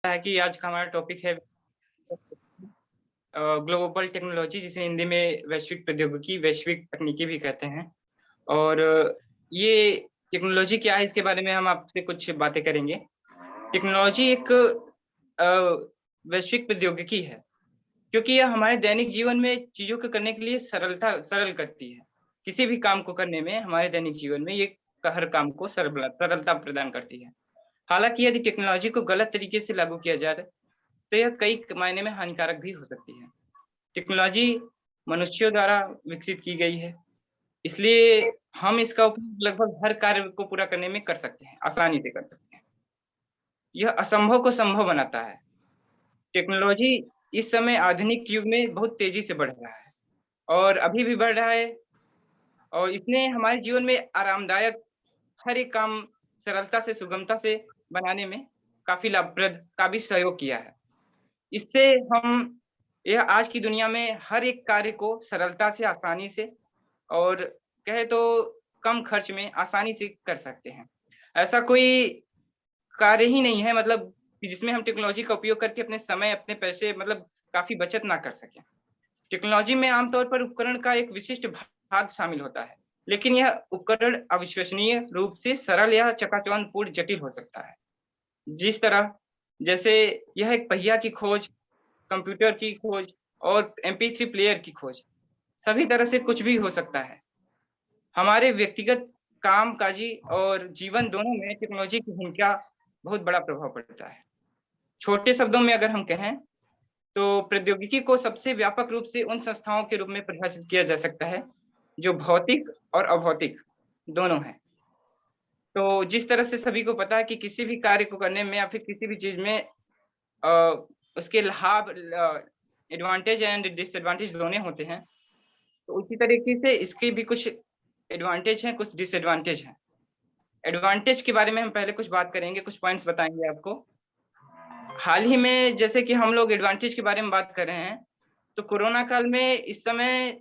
है कि आज का हमारा टॉपिक है ग्लोबल टेक्नोलॉजी, जिसे हिंदी में वैश्विक प्रौद्योगिकी, वैश्विक तकनीकी भी कहते हैं। और ये टेक्नोलॉजी क्या है, इसके बारे में हम आपसे कुछ बातें करेंगे। टेक्नोलॉजी एक अ, वैश्विक प्रौद्योगिकी है, क्योंकि यह हमारे दैनिक जीवन में चीजों को करने के लिए सरल करती है। किसी भी काम को करने में हमारे दैनिक जीवन में ये हर काम को सरलता प्रदान करती है। हालांकि यदि टेक्नोलॉजी को गलत तरीके से लागू किया जाए तो यह कई मायने में हानिकारक भी हो सकती है। टेक्नोलॉजी मनुष्यों द्वारा विकसित की गई है, इसलिए हम इसका उपयोग लगभग हर कार्य को पूरा करने में कर सकते हैं, आसानी से कर सकते हैं। यह असंभव को संभव बनाता है। टेक्नोलॉजी इस समय आधुनिक युग में बहुत तेजी से बढ़ रहा है और अभी भी बढ़ रहा है, और इसने हमारे जीवन में आरामदायक हर एक काम सरलता से, सुगमता से बनाने में काफी लाभप्रद का भी सहयोग किया है। इससे हम यह आज की दुनिया में हर एक कार्य को सरलता से, आसानी से और कहे तो कम खर्च में आसानी से कर सकते हैं। ऐसा कोई कार्य ही नहीं है, मतलब कि जिसमें हम टेक्नोलॉजी का उपयोग करके अपने समय, अपने पैसे, मतलब काफ़ी बचत ना कर सकें। टेक्नोलॉजी में आमतौर पर उपकरण का एक विशिष्ट भाग शामिल होता है, लेकिन यह उपकरण अविश्वसनीय रूप से सरल या चकाचौंधपूर्ण जटिल हो सकता है। जिस तरह जैसे यह एक पहिया की खोज, कंप्यूटर की खोज और MP3 प्लेयर की खोज, सभी तरह से कुछ भी हो सकता है। हमारे व्यक्तिगत काम-काजी और जीवन दोनों में टेक्नोलॉजी की भूमिका बहुत बड़ा प्रभाव पड़ता है। छोटे शब्दों में अगर हम कहें, तो प्रौद्योगिकी को सबसे व्यापक रूप से उन संस्थाओं के रूप में परिभाषित किया जा सकता है, जो भौतिक और अभौतिक दोनों हैं। तो जिस तरह से सभी को पता है कि किसी भी कार्य को करने में या फिर किसी भी चीज़ में अ, उसके लाभ एडवांटेज एंड डिसएडवांटेज दोनों होते हैं। तो उसी तरीके से इसके भी कुछ एडवांटेज हैं, कुछ डिसएडवांटेज हैं। एडवांटेज के बारे में हम पहले कुछ बात करेंगे, कुछ पॉइंट्स बताएँगे आपको। हाल ही में जैसे कि हम लोग एडवांटेज के बारे में बात कर रहे हैं, तो कोरोना काल में इस समय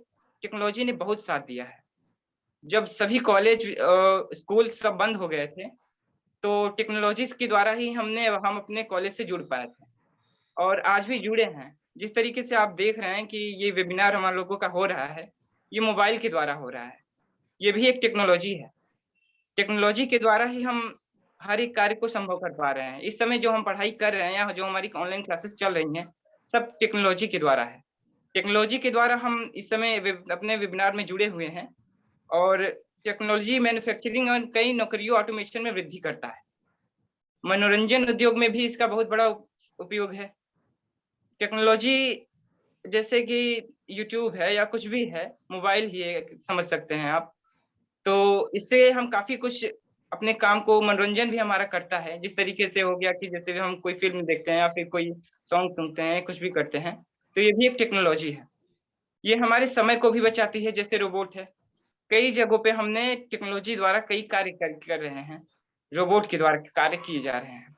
टेक्नोलॉजी ने बहुत साथ दिया है। जब सभी कॉलेज स्कूल सब बंद हो गए थे, तो टेक्नोलॉजीज़ के द्वारा ही हम अपने कॉलेज से जुड़ पाए थे और आज भी जुड़े हैं। जिस तरीके से आप देख रहे हैं कि ये वेबिनार हम लोगों का हो रहा है, ये मोबाइल के द्वारा हो रहा है। ये भी एक टेक्नोलॉजी है। टेक्नोलॉजी के द्वारा ही हम हर एक कार्य को संभव कर पा रहे हैं। इस समय जो हम पढ़ाई कर रहे हैं या जो हमारी ऑनलाइन क्लासेस चल रही हैं, सब टेक्नोलॉजी के द्वारा है। टेक्नोलॉजी के द्वारा हम इस समय अपने वेबिनार में जुड़े हुए हैं और टेक्नोलॉजी मैन्युफैक्चरिंग और कई नौकरियों ऑटोमेशन में वृद्धि करता है। मनोरंजन उद्योग में भी इसका बहुत बड़ा उपयोग है। टेक्नोलॉजी जैसे कि यूट्यूब है या कुछ भी है, मोबाइल ही है, समझ सकते हैं आप। तो इससे हम काफ़ी कुछ अपने काम को, मनोरंजन भी हमारा करता है। जिस तरीके से हो गया कि जैसे हम कोई फ़िल्म देखते हैं या फिर कोई सॉन्ग सुनते हैं, कुछ भी करते हैं, तो ये भी एक टेक्नोलॉजी है। ये हमारे समय को भी बचाती है, जैसे रोबोट है। कई जगहों पे हमने टेक्नोलॉजी द्वारा कई कार्य कर रहे हैं, रोबोट के द्वारा कार्य किए जा रहे हैं।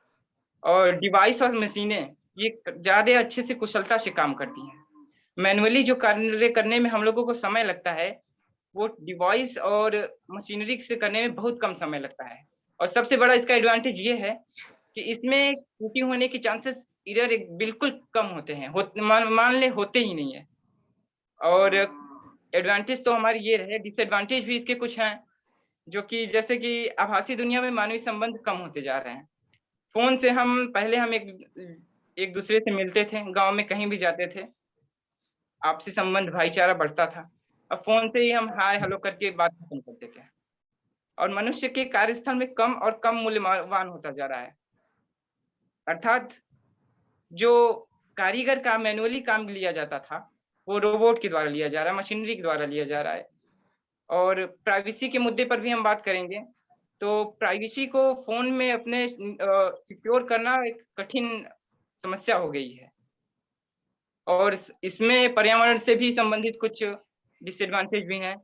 और डिवाइस और मशीनें ये ज़्यादा अच्छे से कुशलता से काम करती हैं। मैनुअली जो कार्य करने में हम लोगों को समय लगता है, वो डिवाइस और मशीनरी से करने में बहुत कम समय लगता है। और सबसे बड़ा इसका एडवांटेज ये है कि इसमें त्रुटि होने के चांसेस एरर एक बिल्कुल कम होते हैं। मान मान लें होते ही नहीं है। और एडवांटेज तो हमारे ये रहे, डिसएडवांटेज भी इसके कुछ हैं, जो कि जैसे कि आभासी दुनिया में मानवीय संबंध कम होते जा रहे हैं। फ़ोन से हम पहले हम एक दूसरे से मिलते थे, गाँव में कहीं भी जाते थे, आपसी संबंध, भाईचारा बढ़ता था। अब फ़ोन से ही हम हाय हेलो करके बात खत्म कर देते हैं और मनुष्य के कार्यस्थल में कम और कम मूल्यवान होता जा रहा है। अर्थात जो कारीगर का मैनुअली काम लिया जाता था, वो रोबोट के द्वारा लिया जा रहा है, मशीनरी के द्वारा लिया जा रहा है। और प्राइवेसी के मुद्दे पर भी हम बात करेंगे, तो प्राइवेसी को फ़ोन में अपने सिक्योर करना एक कठिन समस्या हो गई है। और इसमें पर्यावरण से भी संबंधित कुछ डिसएडवांटेज भी हैं।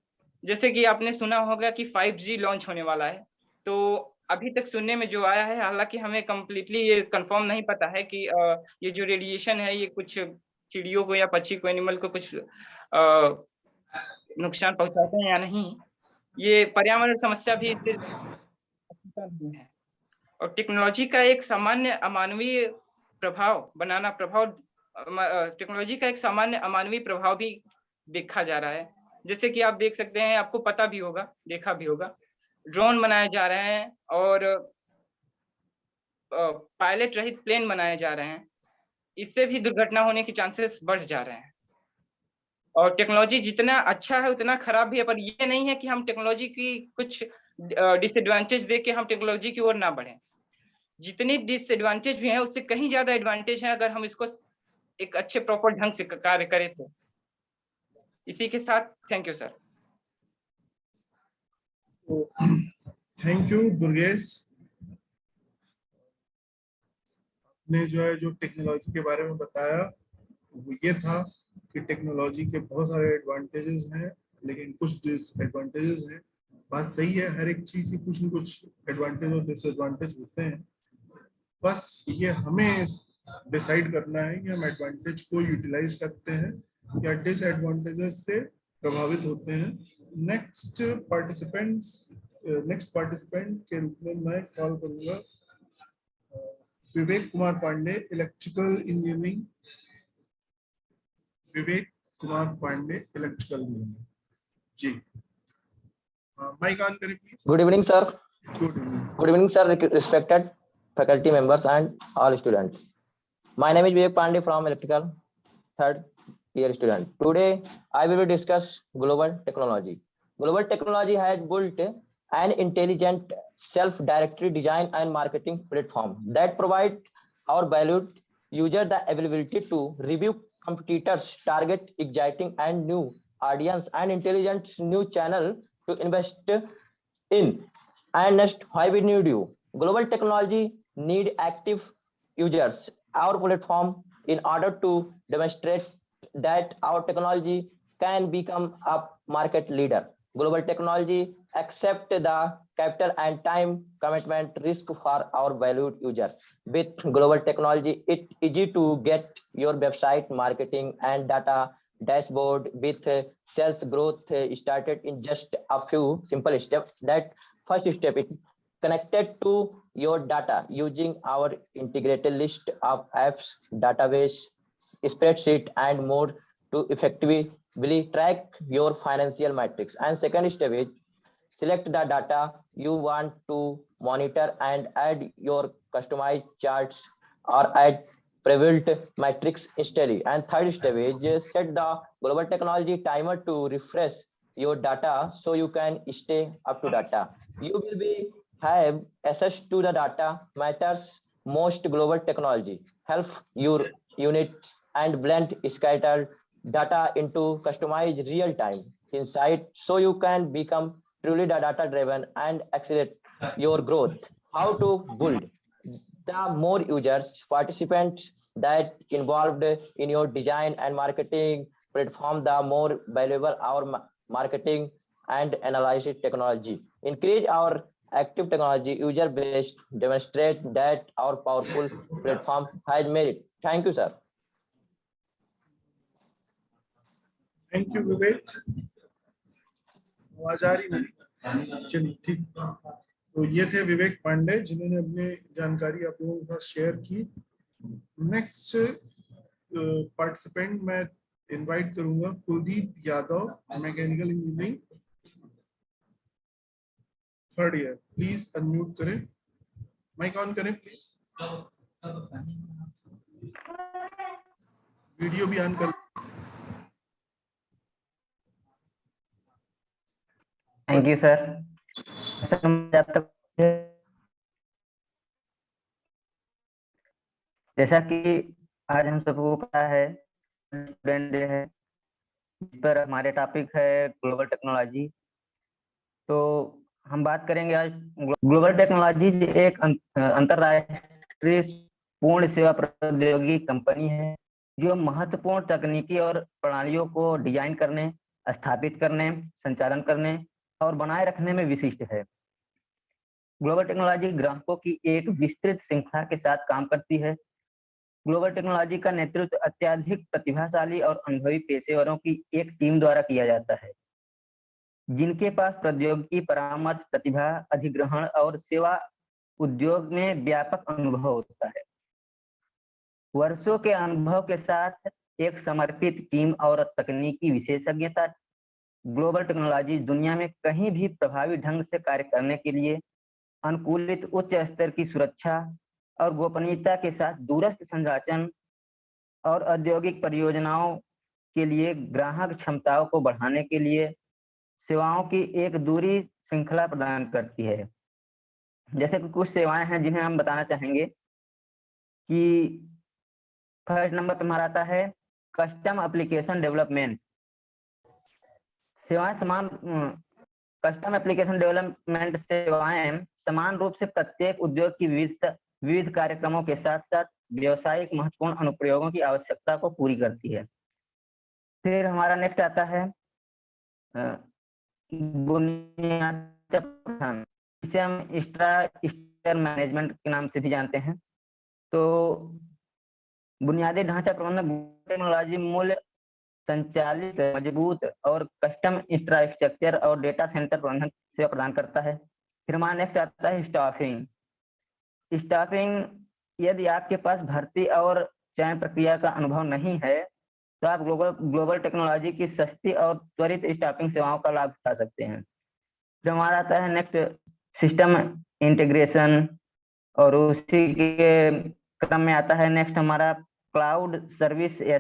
जैसे कि आपने सुना होगा कि 5G लॉन्च होने वाला है। तो अभी तक सुनने में जो आया है, हालाँकि हमें कंप्लीटली ये कन्फर्म नहीं पता है कि ये जो रेडिएशन है, ये कुछ चिड़ियों को या पक्षी को, एनिमल को कुछ नुकसान पहुँचाते हैं या नहीं। ये पर्यावरण समस्या भी इससे है। और टेक्नोलॉजी का एक सामान्य अमानवीय प्रभाव बनाना, टेक्नोलॉजी का एक सामान्य अमानवीय प्रभाव भी देखा जा रहा है। जैसे कि आप देख सकते हैं, आपको पता भी होगा, देखा भी होगा, ड्रोन बनाए जा रहे हैं और पायलट रहित प्लेन बनाए जा रहे हैं। इससे भी दुर्घटना होने के चांसेस बढ़ जा रहे हैं। और टेक्नोलॉजी जितना अच्छा है उतना खराब भी है, पर ये नहीं है कि हम टेक्नोलॉजी की कुछ डिसएडवांटेज देख के हम टेक्नोलॉजी की ओर ना बढ़ें। जितनी डिसएडवांटेज भी हैं, उससे कहीं ज़्यादा एडवांटेज है अगर हम इसको एक अच्छे प्रॉपर ढंग से कार्य करें तो। इसी के साथ thank you sir. Thank you Durgesh. ने जो टेक्नोलॉजी के बारे में बताया वो ये था कि टेक्नोलॉजी के बहुत सारे एडवांटेजेस हैं, लेकिन कुछ डिसएडवांटेजेस हैं। बात सही है, हर एक चीज की कुछ न कुछ एडवांटेज और डिसएडवांटेज होते हैं। बस ये हमें डिसाइड करना है कि हम एडवांटेज को यूटिलाइज करते हैं या डिसएडवांटेजेस से प्रभावित होते हैं। नेक्स्ट पार्टिसिपेंट के रूप में मैं कॉल करूंगा Vivek Kumar Pandey, electrical engineering. Vivek Kumar Pandey, electrical engineering ji. Mike on करें please. Good evening, sir. Good evening. Good evening, sir. Respected faculty members and all students. My name is Vivek Pandey from electrical third year student. Today, I will discuss global technology. Global technology has built an intelligent, self-directed design and marketing platform that provide our valued user the availability to review competitors, target exciting and new audience, and intelligent new channel to invest in. And next, why we need you? Global technology need active users. Our platform in order to demonstrate that our technology can become a market leader. Global technology accept the capital and time commitment risk for our valued user. With global technology, it's easy to get your website marketing and data dashboard with sales growth started in just a few simple steps. That first step is connected to your data using our integrated list of apps, database, spreadsheet, and more to effectively track your financial metrics. And second step is select the data you want to monitor and add your customized charts or add pre-built metrics instantly. And third step is set the global technology timer to refresh your data so you can stay up to data. You will be have access to the data matters most. Global technology help your unit and blend scattered data into customized real-time insight so you can become truly data driven and accelerate your growth. How to build? The more users, participants that involved in your design and marketing platform, the more valuable our marketing and analysis technology. Increase our active technology user base, demonstrate that our powerful platform has merit. Thank you, sir. Thank you Vivek. आवाज आ रही मेरी? चलिए ठीक। तो ये थे विवेक पांडे जिन्होंने अपनी जानकारी आप लोगों के साथ शेयर की। नेक्स्ट पार्टिसिपेंट मैं इनवाइट करूंगा Kuldeep Yadav, mechanical engineering third year. Please unmute करें, माइक ऑन करें प्लीज, वीडियो भी ऑन कर। Thank you sir. जैसा कि आज हम सबको पता है स्टूडेंट डे है, इस पर हमारे टॉपिक है ग्लोबल टेक्नोलॉजी। तो हम बात करेंगे आज ग्लोबल टेक्नोलॉजी एक अंतरराष्ट्रीय पूर्ण सेवा प्रौद्योगिकी कंपनी है जो महत्वपूर्ण तकनीकी और प्रणालियों को डिजाइन करने, स्थापित करने, संचालन करने और बनाए रखने में विशिष्ट है। ग्लोबल टेक्नोलॉजी ग्राहकों की एक विस्तृत श्रृंखला के साथ काम करती है। ग्लोबल टेक्नोलॉजी का नेतृत्व अत्यधिक प्रतिभाशाली और अनुभवी पेशेवरों की एक टीम द्वारा किया जाता है, जिनके पास प्रौद्योगिकी, परामर्श, प्रतिभा, अधिग्रहण और सेवा उद्योग में व्यापक अनुभव होता है। वर्षों के अनुभव के साथ एक समर्पित टीम और तकनीकी विशेषज्ञता, ग्लोबल टेक्नोलॉजी दुनिया में कहीं भी प्रभावी ढंग से कार्य करने के लिए अनुकूलित उच्च स्तर की सुरक्षा और गोपनीयता के साथ दूरस्थ संचालन और औद्योगिक परियोजनाओं के लिए ग्राहक क्षमताओं को बढ़ाने के लिए सेवाओं की एक दूरी श्रृंखला प्रदान करती है। जैसे कि कुछ सेवाएं हैं जिन्हें हम बताना चाहेंगे कि फर्स्ट नंबर पर हमारा आता है कस्टम एप्लीकेशन डेवलपमेंट। सेवाएं समान कस्टम एप्लीकेशन डेवलपमेंट सेवाएं समान रूप से प्रत्येक उद्योग की विविध कार्यक्रमों के साथ साथ व्यवसायिक महत्वपूर्ण अनुप्रयोगों की आवश्यकता को पूरी करती है। फिर हमारा नेक्स्ट आता है बुनियादी प्रबंधन, जिसे हम इंफ्रास्ट्रक्चर मैनेजमेंट के नाम से भी जानते हैं। तो बुनियादी ढांचा प्रबंधन टेक्नोलॉजी मूल्य संचालित मजबूत और कस्टम इंफ्रास्ट्रक्चर और डेटा सेंटर प्रबंधन सेवा प्रदान करता है। फिर हमारा नेक्स्ट आता है स्टाफिंग। यदि आपके पास भर्ती और चयन प्रक्रिया का अनुभव नहीं है तो आप ग्लोबल टेक्नोलॉजी की सस्ती और त्वरित स्टाफिंग सेवाओं का लाभ उठा सकते हैं। फिर हमारा आता है नेक्स्ट सिस्टम इंटीग्रेशन, और उसी के क्रम में आता है नेक्स्ट हमारा क्लाउड सर्विस या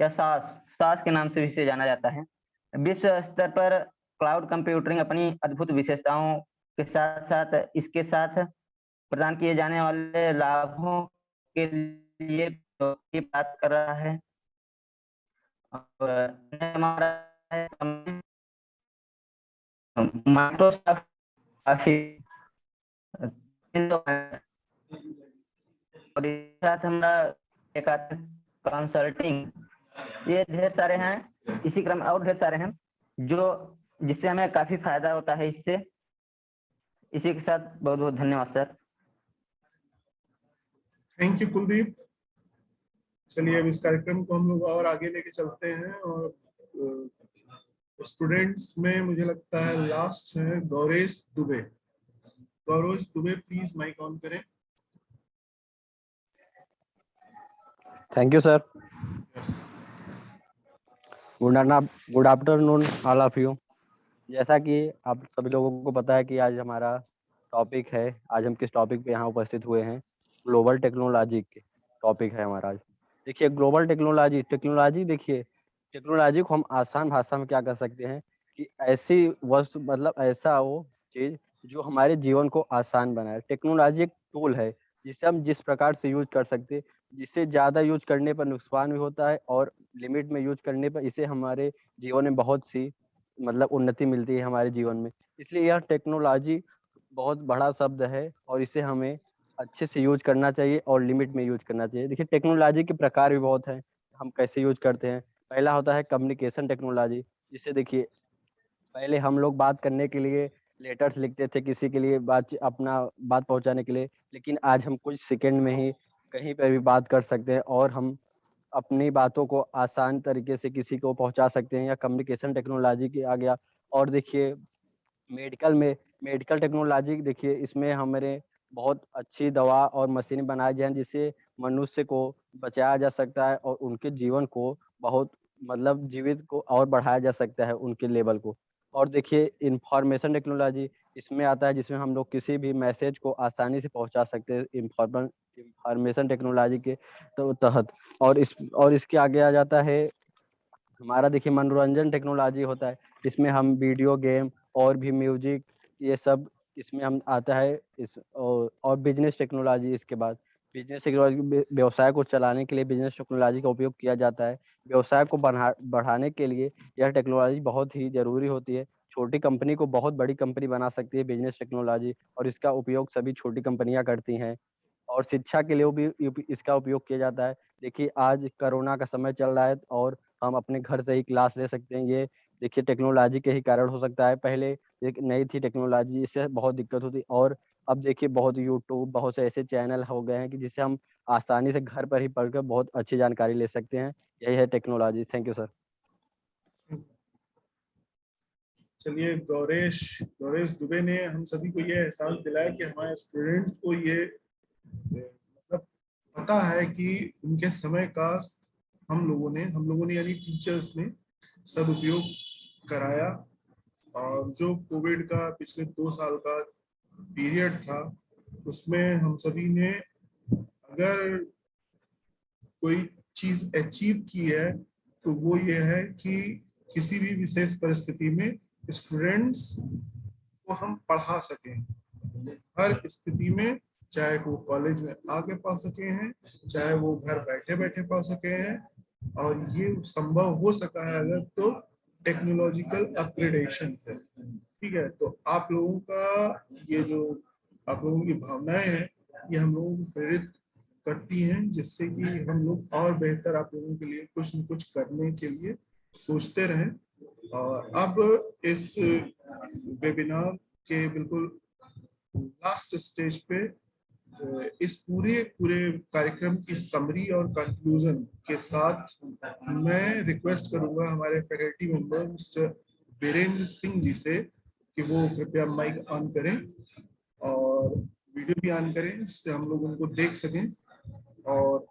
सास के नाम से भी इसे जाना जाता है। विश्व स्तर पर क्लाउड कंप्यूटिंग अपनी अद्भुत विशेषताओं के साथ साथ इसके साथ प्रदान किए जाने वाले लाभों के लिए बात कर रहा है। और हमारा माइक्रोसॉफ्ट और इसके साथ हमारा एक कंसल्टिंग, ये ढेर सारे हैं। इसी क्रम और ढेर सारे हैं जिससे हमें काफी फायदा होता है इससे। इसी के साथ बहुत बहुत धन्यवाद सर। Thank you Kuldeep. चलिए अब इस कार्यक्रम को हम लोग और आगे लेके चलते हैं, और स्टूडेंट्स में मुझे लगता है लास्ट है Gauresh Dubey. Gauresh Dubey please mike on करें। Thank you sir. Good afternoon all of you. जैसा कि आप सभी लोगों को पता है कि आज हमारा टॉपिक है, आज हम किस टॉपिक पे यहाँ उपस्थित हुए हैं, ग्लोबल टेक्नोलॉजी के टॉपिक है हमारा आज। देखिए ग्लोबल टेक्नोलॉजी देखिए टेक्नोलॉजी को हम आसान भाषा में क्या कर सकते हैं कि ऐसी वस्तु, मतलब ऐसा वो चीज जो हमारे जीवन को आसान बनाए। टेक्नोलॉजी एक टूल है जिसे हम जिस प्रकार से यूज कर सकते हैं, जिसे ज़्यादा यूज करने पर नुकसान भी होता है और लिमिट में यूज करने पर इसे हमारे जीवन में बहुत सी मतलब उन्नति मिलती है हमारे जीवन में। इसलिए यह टेक्नोलॉजी बहुत बड़ा शब्द है और इसे हमें अच्छे से यूज करना चाहिए और लिमिट में यूज करना चाहिए। देखिए टेक्नोलॉजी के प्रकार भी बहुत हैं, हम कैसे यूज करते हैं। पहला होता है कम्युनिकेशन टेक्नोलॉजी, जिसे देखिए पहले हम लोग बात करने के लिए लेटर्स लिखते थे किसी के लिए अपना बात पहुंचाने के लिए, लेकिन आज हम कुछ सेकंड में ही कहीं पर भी बात कर सकते हैं और हम अपनी बातों को आसान तरीके से किसी को पहुंचा सकते हैं। या कम्युनिकेशन टेक्नोलॉजी की आ गया। और देखिए मेडिकल टेक्नोलॉजी देखिए इसमें हमारे बहुत अच्छी दवा और मशीन बनाई जाए जिससे मनुष्य को बचाया जा सकता है और उनके जीवन को बहुत मतलब जीवित को और बढ़ाया जा सकता है उनके लेवल को। और देखिए इंफॉर्मेशन टेक्नोलॉजी इसमें आता है जिसमें हम लोग किसी भी मैसेज को आसानी से पहुंचा सकते हैं इंफॉर्मेशन टेक्नोलॉजी के तहत। और इसके आगे आ जाता है हमारा देखिए मनोरंजन टेक्नोलॉजी होता है, इसमें हम वीडियो गेम और भी म्यूजिक ये सब इसमें हम आता है और बिजनेस टेक्नोलॉजी। इसके बाद बिजनेस टेक्नोलॉजी व्यवसाय को चलाने के लिए बिजनेस टेक्नोलॉजी का उपयोग किया जाता है। व्यवसाय को बढ़ाने के लिए यह टेक्नोलॉजी बहुत ही जरूरी होती है। छोटी कंपनी को बहुत बड़ी कंपनी बना सकती है बिजनेस टेक्नोलॉजी, और इसका उपयोग सभी छोटी कंपनियां करती हैं। और शिक्षा के लिए भी इसका उपयोग किया जाता है। देखिए आज कोरोना का समय चल रहा है और हम अपने घर से ही क्लास ले सकते हैं। ये देखिए टेक्नोलॉजी के ही कारण हो सकता है। पहले एक नई थी टेक्नोलॉजी, इससे बहुत दिक्कत होती, और अब देखिए बहुत यूट्यूब बहुत से ऐसे चैनल हो गए हैं कि जिससे हम आसानी से घर पर ही पढ़कर बहुत अच्छी जानकारी ले सकते हैं। यही है टेक्नोलॉजी। Thank you sir. चलिए गौरेश दुबे ने हम सभी को ये एहसास दिलाया कि हमारे स्टूडेंट्स को ये मतलब बताता है कि उनके समय का हम लोगों ने यानी टीचर्स ने सदुपयोग कराया। और जो कोविड का पिछले 2 साल का पीरियड था, उसमें हम सभी ने अगर कोई चीज अचीव की है तो वो ये है कि किसी भी विशेष परिस्थिति में स्टूडेंट्स को हम पढ़ा सकें, हर स्थिति में, चाहे वो कॉलेज में आके पढ़ सके हैं, चाहे वो घर बैठे बैठे पढ़ सके हैं। और ये संभव हो सका है अगर तो टेक्नोलॉजिकल अपग्रेडेशन से। ठीक है, तो आप लोगों का ये जो आप लोगों की भावनाएं हैं, ये हम लोगों को प्रेरित करती हैं, जिससे कि हम लोग और बेहतर आप लोगों के लिए कुछ न कुछ करने के लिए सोचते रहें। और अब इस वेबिनार के बिल्कुल लास्ट स्टेज पे इस पूरे कार्यक्रम की समरी और कंक्लूजन के साथ मैं रिक्वेस्ट करूंगा हमारे faculty member mister Virendra Singh ji से कि वो कृपया माइक ऑन करें और वीडियो भी ऑन करें, जिससे हम लोग उनको देख सकें और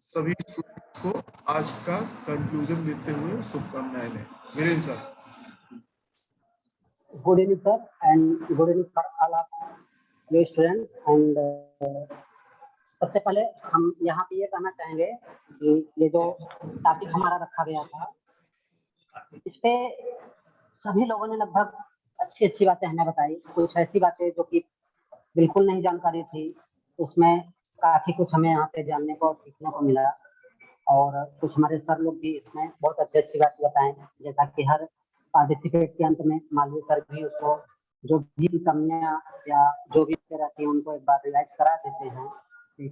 सभी स्टूडेंट्स को आज का कंक्लूजन देते हुए शुभकामनाएं दें। Virendra sir. Good evening, sir, and good evening for all of you students. And सबसे पहले हम यहाँ पे ये कहना चाहेंगे कि ये जो टॉपिक हमारा रखा गया था, इस पे सभी लोगों ने लगभग अच्छी बातें हमें बताई। कुछ ऐसी बातें जो कि बिल्कुल नहीं जानकारी थी, उसमें काफी कुछ हमें यहाँ पे जानने को सीखने को मिला। और कुछ हमारे सर लोग भी इसमें बहुत अच्छी बातें बताएं, जैसा कि हर पार्टिसिपेट के अंत में मालवीय सर भी उसको जो भी कमियां या जो भी रहती है उनको एक बार रिवाइज करा देते हैं कि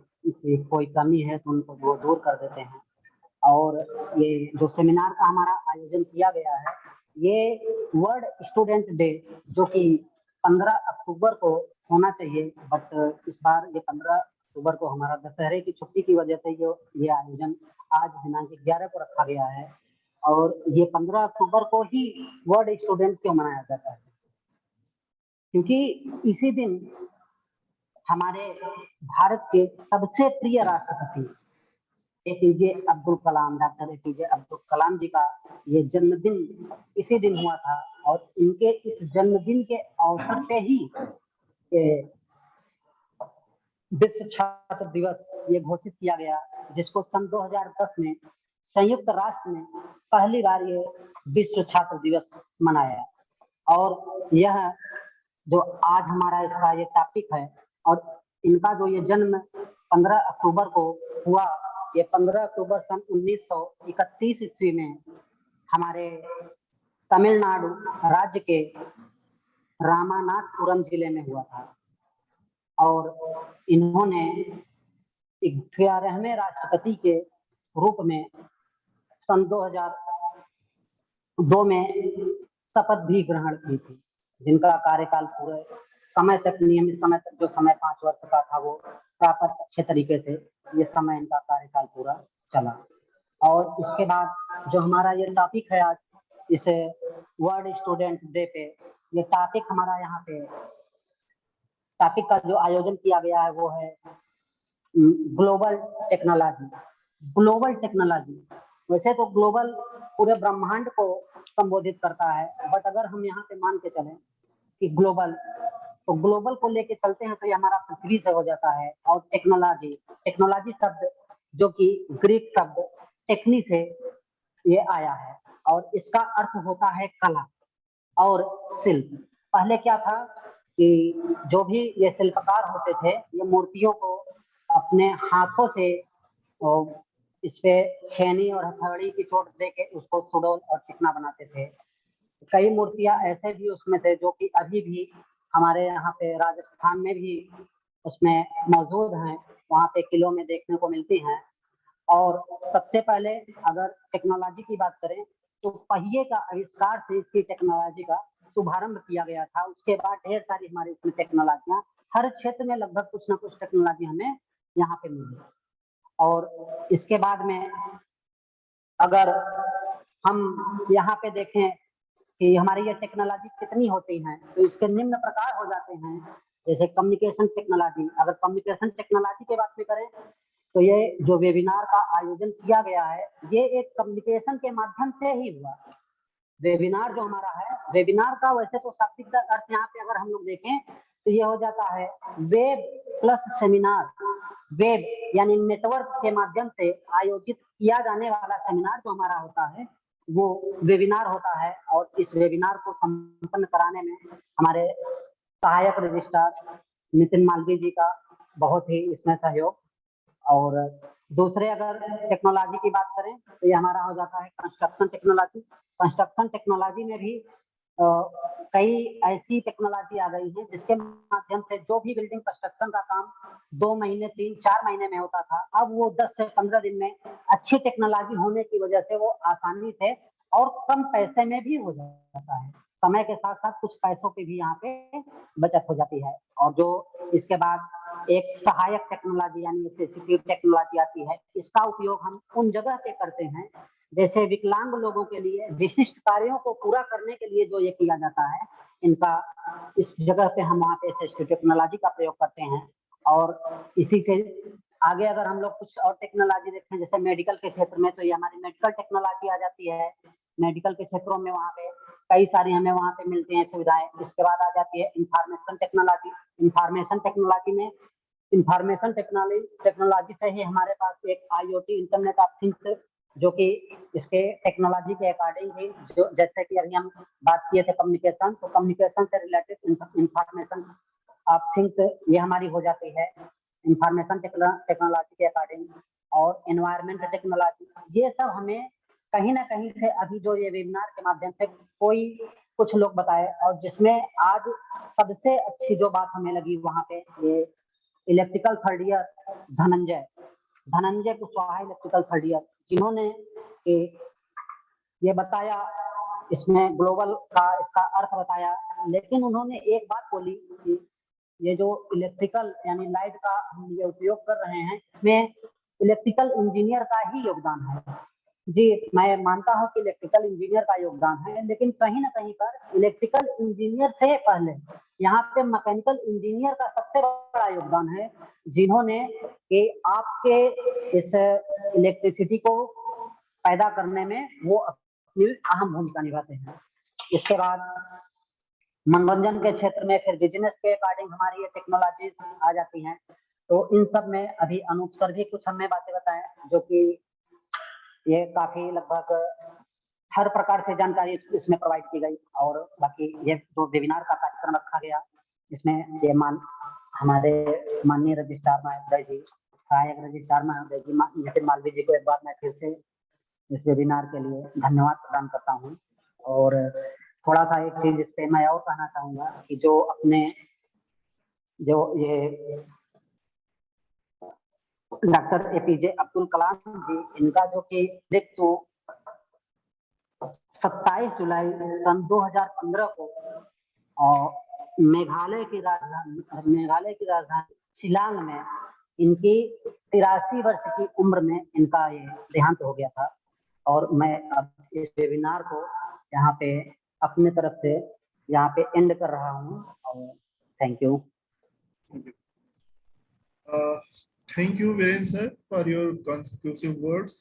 कोई कमी है तो उनको वो दूर कर देते हैं। और ये जो सेमिनार का हमारा आयोजन किया गया है, ये वर्ल्ड स्टूडेंट डे जो कि 15 अक्टूबर को होना चाहिए, बट इस बार ये 15 अक्टूबर को हमारा दशहरे की छुट्टी की वजह से ये आयोजन आज दिनांक 11 को रखा गया है। और ये 15 अक्टूबर को ही वर्ल्ड स्टूडेंट क्यों मनाया जाता है? क्योंकि इसी दिन हमारे भारत के सबसे प्रिय राष्ट्रपति APJ Abdul Kalam, doctor APJ Abdul Kalam जी का ये जन्मदिन इसी दिन हुआ था। और इनके इस जन्मदिन के अवसर पे ही विश्व छात्र दिवस ये घोषित किया गया, जिसको सन 2010 में संयुक्त राष्ट्र ने पहली बार ये विश्व छात्र दिवस मनाया। और यह जो आज हमारा इसका ये टॉपिक है, और इनका जो ये जन्म 15 अक्टूबर को हुआ, ये 15 अक्टूबर सन 1931 ईस्वी में हमारे तमिलनाडु राज्य के रामानाथपुरम जिले में हुआ था। और इन्होंने 11वें राष्ट्रपति के रूप में सन 2002 में शपथ भी ग्रहण की थी, जिनका कार्यकाल पूरे समय तक, नियमित समय तक, जो समय 5 वर्ष का था, वो प्रॉपर अच्छे तरीके से ये समय इनका कार्यकाल पूरा चला। और इसके बाद जो हमारा ये टॉपिक है आज, इस वर्ल्ड स्टूडेंट डे पे, ये टॉपिक हमारा यहाँ पे टॉपिक का जो आयोजन किया गया है वो है ग्लोबल टेक्नोलॉजी। ग्लोबल टेक्नोलॉजी वैसे तो ग्लोबल पूरे ब्रह्मांड को संबोधित करता है, बट अगर हम यहाँ पे मान के चलें कि ग्लोबल, तो ग्लोबल को लेके चलते हैं तो ये हमारा पृथ्वी से हो जाता है। और टेक्नोलॉजी शब्द जो कि ग्रीक शब्द टेक्नी से ये आया है, और इसका अर्थ होता है कला और शिल्प। पहले क्या था कि जो भी ये शिल्पकार होते थे, ये मूर्तियों को अपने हाथों से इस पे छेनी और हथौड़ी की चोट दे के उसको सुडौल और चिकना बनाते थे। कई मूर्तियां ऐसे भी उसमें थे जो कि अभी भी हमारे यहाँ पे राजस्थान में भी उसमें मौजूद हैं, वहाँ पे किलों में देखने को मिलती हैं। और सबसे पहले अगर टेक्नोलॉजी की बात करें तो पहिए का आविष्कार से इसकी टेक्नोलॉजी का शुभारंभ किया गया था। उसके बाद ढेर सारी हमारी इसमें टेक्नोलॉजियां, हर क्षेत्र में लगभग कुछ ना कुछ टेक्नोलॉजी हमें यहाँ पे मिली। और इसके बाद में अगर हम यहाँ पे देखें कि हमारी ये टेक्नोलॉजी कितनी होती हैं, तो इसके निम्न प्रकार हो जाते हैं। जैसे कम्युनिकेशन टेक्नोलॉजी, अगर कम्युनिकेशन टेक्नोलॉजी की बात भी करें तो ये जो वेबिनार का आयोजन किया गया है ये एक कम्युनिकेशन के माध्यम से ही हुआ। वेबिनार जो हमारा है, वेबिनार का वैसे तो शाब्दिक अर्थ यहाँ पे अगर हम लोग देखें तो ये हो जाता है वेब प्लस सेमिनार। वेब यानी नेटवर्क के माध्यम से आयोजित किया जाने वाला सेमिनार जो हमारा होता है वो वेबिनार होता है। और इस वेबिनार को संपन्न कराने में हमारे सहायक रजिस्ट्रार नितिन मालवीय जी का बहुत ही इसमें सहयोग। और दूसरे अगर टेक्नोलॉजी की बात करें तो ये हमारा हो जाता है कंस्ट्रक्शन टेक्नोलॉजी। कंस्ट्रक्शन टेक्नोलॉजी में भी कई ऐसी टेक्नोलॉजी आ गई है जिसके माध्यम से जो भी बिल्डिंग कंस्ट्रक्शन का काम 2 महीने 3-4 महीने में होता था, अब वो 10 से 15 दिन में अच्छी टेक्नोलॉजी होने की वजह से वो आसानी से और कम पैसे में भी हो जाता है। समय के साथ साथ कुछ पैसों की भी यहाँ पे बचत हो जाती है। और जो इसके बाद एक सहायक टेक्नोलॉजी यानी एसिस्टिव टेक्नोलॉजी आती है, इसका उपयोग हम उन जगह पे करते हैं जैसे विकलांग लोगों के लिए विशिष्ट कार्यों को पूरा करने के लिए जो ये किया जाता है, इनका इस जगह पे हम वहाँ पे एसिस्टिव टेक्नोलॉजी का प्रयोग करते हैं। और इसी से आगे अगर हम लोग कुछ और टेक्नोलॉजी देखें जैसे मेडिकल के क्षेत्र में, तो ये हमारी मेडिकल टेक्नोलॉजी आ जाती है। मेडिकल के क्षेत्रों में वहाँ पे कई सारी हमें वहाँ पे मिलती हैं सुविधाएं। इसके बाद आ जाती है इंफॉर्मेशन टेक्नोलॉजी। इंफॉर्मेशन टेक्नोलॉजी में इंफॉर्मेशन टेक्नोलॉजी से ही हमारे पास एक IoT इंटरनेट ऑफ थिंग्स जो कि इसके टेक्नोलॉजी के अकॉर्डिंग ही जो जैसे कि अभी हम बात किए थे कम्युनिकेशन, तो कम्युनिकेशन से रिलेटेड इंफॉर्मेशन ऑफ थिंग्स ये हमारी हो जाती है इंफॉर्मेशन टेक्नोलॉजी के अकॉर्डिंग। और एनवायरमेंट टेक्नोलॉजी, ये सब हमें कहीं ना कहीं से अभी जो ये वेबिनार के माध्यम से कोई कुछ लोग बताए, और जिसमें आज सबसे अच्छी जो बात हमें लगी वहाँ पे ये electrical third year Dhananjay Kushwaha electrical third year, जिन्होंने ये बताया, इसमें ग्लोबल का इसका अर्थ बताया। लेकिन उन्होंने एक बात बोली कि ये जो इलेक्ट्रिकल यानी लाइट का हम ये उपयोग कर रहे हैं, इसमें इलेक्ट्रिकल इंजीनियर का ही योगदान है। जी, मैं मानता हूं कि इलेक्ट्रिकल इंजीनियर का योगदान है, लेकिन कहीं ना कहीं पर इलेक्ट्रिकल इंजीनियर से पहले यहाँ पे मैकेनिकल इंजीनियर का सबसे बड़ा योगदान है, जिन्होंने कि आपके इस इलेक्ट्रिसिटी को पैदा करने में वो अपनी अहम भूमिका निभाते हैं। इसके बाद मनोरंजन के क्षेत्र में फिर बिजनेस के अकॉर्डिंग हमारी ये टेक्नोलॉजी आ जाती हैं। तो इन सब में अभी अनूप सर भी कुछ हमें बातें बताएं, जो कि ये काफी लगभग हर प्रकार से जानकारी इसमें प्रोवाइड की गई। और बाकी ये जो वेबिनार का कार्यक्रम रखा गया, इसमें ये हमारे माननीय रजिस्ट्रार महोदय जी, सहायक रजिस्ट्रार महोदय जी नितिन मालवीय जी को एक बार मैं फिर से इस वेबिनार के लिए धन्यवाद प्रदान करता हूँ। और थोड़ा सा एक चीज इस पे मैं और कहना चाहूँगा कि जो अपने जो ये डॉक्टर APJ अब्दुल कलाम जी, इनका जो कि 27 जुलाई सन 2015 को मेघालय की राजधानी शिलांग में इनकी 83 वर्ष की उम्र में इनका ये देहांत हो गया था। और मैं अब इस वेबिनार को यहाँ पे अपने तरफ से यहाँ पे एंड कर रहा हूँ। और thank you. Thank you Virendra sir for your conclusive words.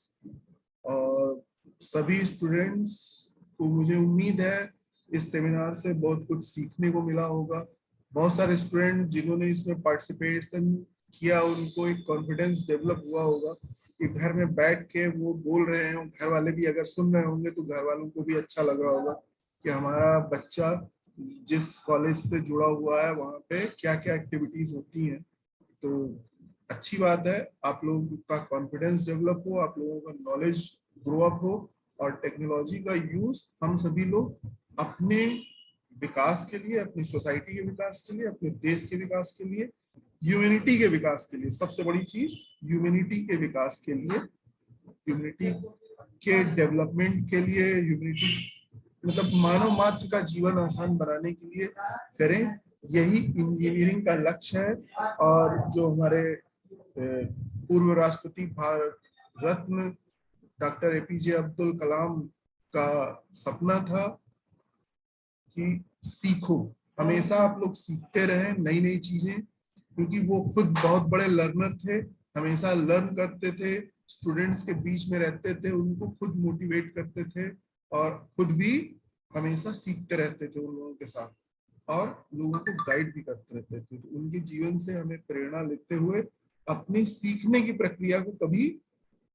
और सभी स्टूडेंट्स को मुझे उम्मीद है इस सेमिनार से बहुत कुछ सीखने को मिला होगा। बहुत सारे स्टूडेंट जिन्होंने इसमें पार्टिसिपेशन किया, उनको एक कॉन्फिडेंस डेवलप हुआ होगा कि घर में बैठ के वो बोल रहे हैं, घर वाले भी अगर सुन रहे होंगे तो घर वालों को भी अच्छा लग रहा होगा कि हमारा बच्चा जिस कॉलेज से जुड़ा हुआ है वहाँ पे क्या क्या एक्टिविटीज होती हैं। तो अच्छी बात है, आप लोगों का कॉन्फिडेंस डेवलप हो, आप लोगों का नॉलेज ग्रो अप हो, और टेक्नोलॉजी का यूज हम सभी लोग अपने विकास के लिए, अपनी सोसाइटी के विकास के लिए, अपने देश के विकास के लिए, ह्यूमैनिटी के विकास के लिए, सबसे बड़ी चीज ह्यूमैनिटी के विकास के लिए, ह्यूमैनिटी के डेवलपमेंट के लिए, ह्यूमैनिटी मतलब मानव मात्र का जीवन आसान बनाने के लिए करें। यही इंजीनियरिंग का लक्ष्य है। और जो हमारे पूर्व राष्ट्रपति भारत रत्न डॉक्टर APJ अब्दुल कलाम का सपना था कि सीखो, हमेशा आप लोग सीखते रहें नई नई चीजें, क्योंकि वो खुद बहुत बड़े लर्नर थे हमेशा लर्न करते थे, स्टूडेंट्स के बीच में रहते थे, उनको खुद मोटिवेट करते थे और खुद भी हमेशा सीखते रहते थे उन लोगों के साथ, और लोगों को गाइड भी करते रहते थे। तो उनके जीवन से हमें प्रेरणा लेते हुए अपनी सीखने की प्रक्रिया को कभी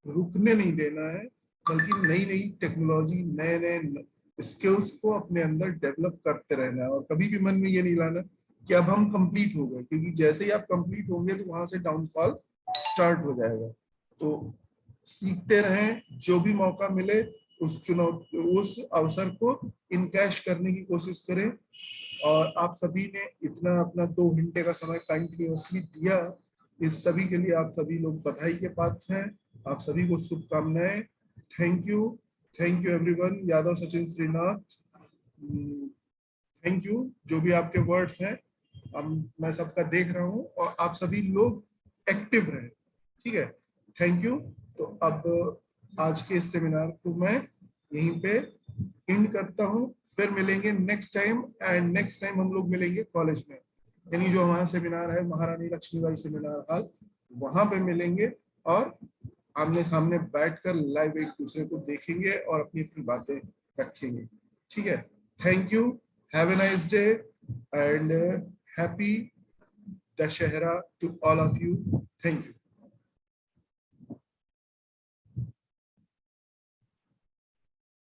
रुकने नहीं देना है, बल्कि नई नई टेक्नोलॉजी, नए नए स्किल्स को अपने अंदर डेवलप करते रहना है। और कभी भी मन में ये नहीं लाना कि अब हम कंप्लीट हो गए, क्योंकि जैसे ही आप कंप्लीट होंगे तो वहां से डाउनफॉल स्टार्ट हो जाएगा। तो सीखते रहें, जो भी मौका मिले उस अवसर को इनकैश करने की कोशिश करें। और आप सभी ने इतना अपना 2 घंटे का समय कंटिन्यूअसली दिया, इस सभी के लिए आप सभी लोग बधाई के पात्र हैं। आप सभी को शुभकामनाएं। Thank you everyone. Yadav Sachin Srinath, thank you. जो भी आपके वर्ड्स हैं मैं सबका देख रहा हूँ, और आप सभी लोग एक्टिव रहें, ठीक है। Thank you. तो अब आज के इस सेमिनार को मैं यहीं पे एंड करता हूँ। फिर मिलेंगे next time, and next time हम लोग मिलेंगे कॉलेज में, यानी जो हमारा सेमिनार है महारानी लक्ष्मीबाई सेमिनार हॉल, वहां पे मिलेंगे और आमने सामने बैठकर लाइव एक दूसरे को देखेंगे और अपनी अपनी बातें रखेंगे, ठीक है। Thank you, have a nice day and happy Dussehra to all of you. Thank you.